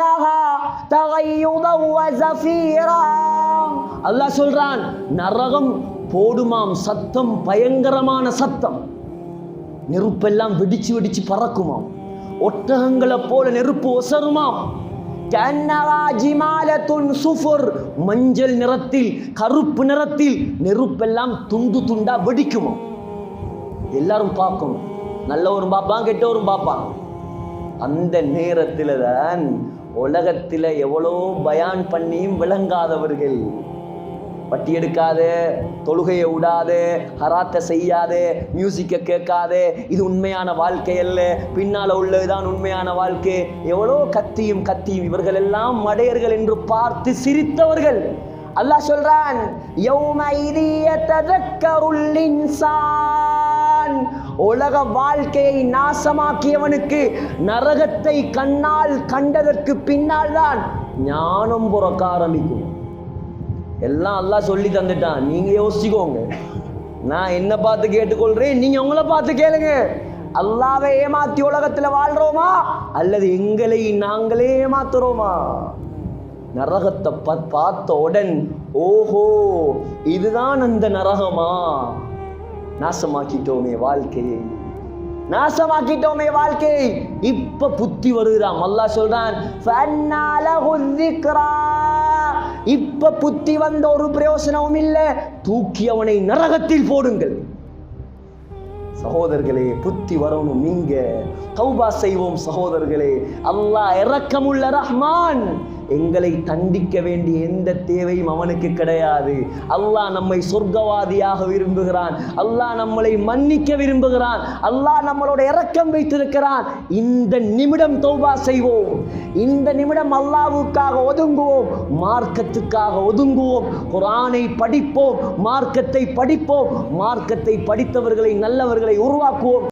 لها تغيظا وزفيرا. அல்லாஹ் சொல்றான், நரகம் போடுமாம் சத்தம், பயங்கரமான சத்தம். நெருப்பெல்லாம் வெடிச்சு வெடிச்சு பறக்குமாம். ஒட்டகங்களை போல நெருப்பு ஒசருமாம். மஞ்சள் நிறத்தில், கருப்பு நிறத்தில் நெருப்பெல்லாம் துண்டு துண்டா வெடிக்குமா. எல்லாரும் பார்க்கணும், நல்லவரும் பார்ப்பான், கெட்டவரும் பார்ப்பான். அந்த நேரத்தில் தான் உலகத்தில் எவ்வளோ பயான் பண்ணியும் விளங்காதவர்கள், வட்டி எடுக்காதே, தொழுகையை விடாதே, ஹராத்தை செய்யாதே, மியூசிக்கை கேட்காதே, இது உண்மையான வாழ்க்கை அல்ல, பின்னால் உள்ளதுதான் உண்மையான வாழ்க்கை, எவ்வளோ கத்தியும் கத்தியும் இவர்கள் எல்லாம் மடையர்கள் என்று பார்த்து சிரித்தவர்கள். அல்லாஹ் சொல்றான், யௌமைதி யததக்கருல் இன்சான், உலக வாழ்க்கையை நாசமாக்கியவனுக்கு நரகத்தை கண்ணால் கண்டதற்கு பின்னால் தான் ஞானம் பிறக்க ஆரம்பிக்கும். எல்லாம் அல்லாஹ் சொல்லி தந்துட்டான், நீங்க யோசிச்சுக்கோங்க. நான் என்ன பார்த்து கேட்டுக்கொள்றேன், நீங்க உங்களை பார்த்து கேளுங்க. அல்லாவை ஏமாத்தி உலகத்துல வாழ்றோமா அல்லது எங்களை நாங்களே ஏமாத்துறோமா? நரகத்தை பார்த்த உடன் ஓஹோ இதுதான் அந்த நரகமா, நாசமாக்கிட்டோமே வாழ்க்கையை, நாசமாக்கிட்டோமே வாழ்க்கையை. இப்ப புத்தி வருகிறான். அல்லாஹ் சொல்றான், இப்ப புத்தி வந்த ஒரு பிரயோசனமும் இல்லை, தூக்கி அவனை நரகத்தில் போடுங்கள். சகோதரர்களே, புத்தி வரணும். நீங்க தௌபா செய்வோம் சகோதரர்களே. அல்லாஹ் இரக்கமுள்ள ரஹ்மான், எங்களை தண்டிக்க வேண்டிய எந்த தேவையும் அவனுக்கு கிடையாது. அல்லாஹ் நம்மை சொர்க்கவாதியாக விரும்புகிறான். அல்லாஹ் நம்மளை மன்னிக்க விரும்புகிறான். அல்லாஹ் நம்மளோட இரக்கம் வைத்திருக்கிறான். இந்த நிமிடம் தௌபா செய்வோம். இந்த நிமிடம் அல்லாஹ்வுக்காக ஒதுங்குவோம், மார்க்கத்துக்காக ஒதுங்குவோம். குர்ஆனை படிப்போம், மார்க்கத்தை படிப்போம், மார்க்கத்தை படித்தவர்களை நல்லவர்களை உருவாக்குவோம்.